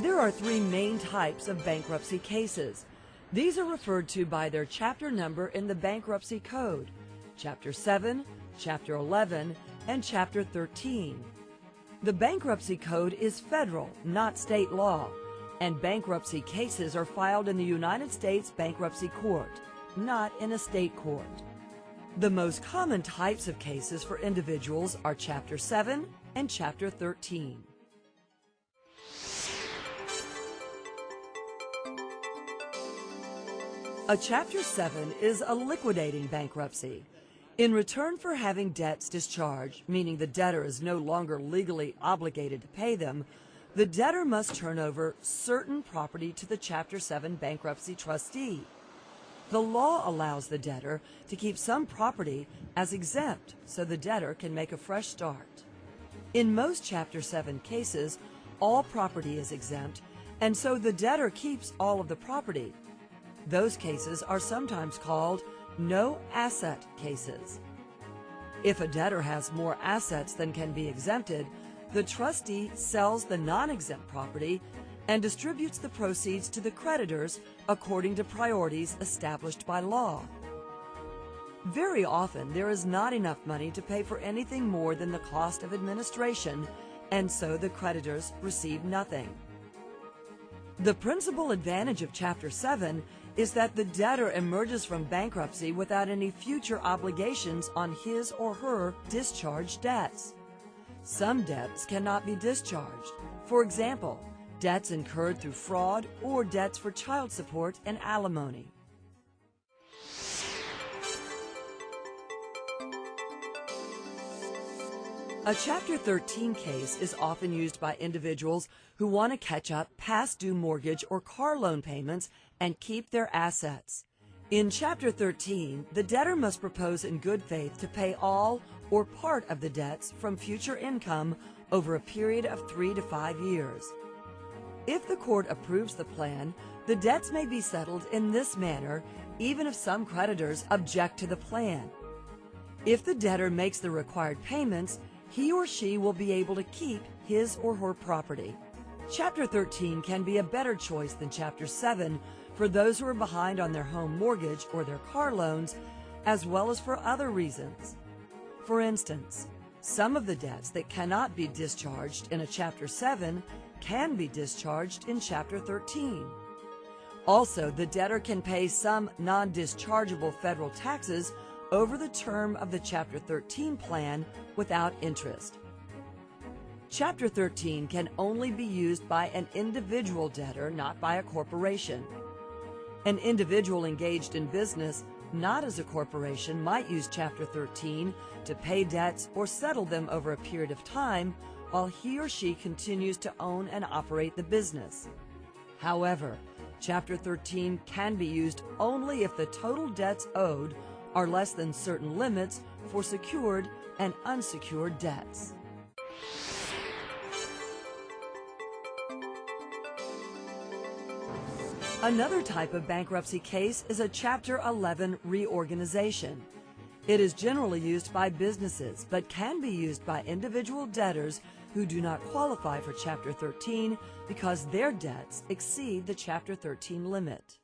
There are three main types of bankruptcy cases. These are referred to by their chapter number in the Bankruptcy Code: Chapter 7, Chapter 11, and Chapter 13. The Bankruptcy Code is federal, not state law, and bankruptcy cases are filed in the United States Bankruptcy Court, not in a state court. The most common types of cases for individuals are Chapter 7 and Chapter 13. A Chapter 7 is a liquidating bankruptcy. In return for having debts discharged, meaning the debtor is no longer legally obligated to pay them, the debtor must turn over certain property to the Chapter 7 bankruptcy trustee. The law allows the debtor to keep some property as exempt so the debtor can make a fresh start. In most Chapter 7 cases, all property is exempt, and so the debtor keeps all of the property. Those cases are sometimes called no-asset cases. If a debtor has more assets than can be exempted, the trustee sells the non-exempt property and distributes the proceeds to the creditors according to priorities established by law. Very often, there is not enough money to pay for anything more than the cost of administration, and so the creditors receive nothing. The principal advantage of Chapter 7 is that the debtor emerges from bankruptcy without any future obligations on his or her discharged debts. Some debts cannot be discharged. For example, debts incurred through fraud or debts for child support and alimony. A Chapter 13 case is often used by individuals who want to catch up past due mortgage or car loan payments and keep their assets. In Chapter 13, the debtor must propose in good faith to pay all or part of the debts from future income over a period of 3 to 5 years. If the court approves the plan, the debts may be settled in this manner even if some creditors object to the plan. If the debtor makes the required payments, he or she will be able to keep his or her property. Chapter 13 can be a better choice than Chapter 7 for those who are behind on their home mortgage or their car loans, as well as for other reasons. For instance, some of the debts that cannot be discharged in a Chapter 7 can be discharged in Chapter 13. Also, the debtor can pay some non-dischargeable federal taxes over the term of the Chapter 13 plan without interest. Chapter 13 can only be used by an individual debtor, not by a corporation. An individual engaged in business, not as a corporation, might use Chapter 13 to pay debts or settle them over a period of time while he or she continues to own and operate the business. However, Chapter 13 can be used only if the total debts owed are less than certain limits for secured and unsecured debts. Another type of bankruptcy case is a Chapter 11 reorganization. It is generally used by businesses, but can be used by individual debtors who do not qualify for Chapter 13 because their debts exceed the Chapter 13 limit.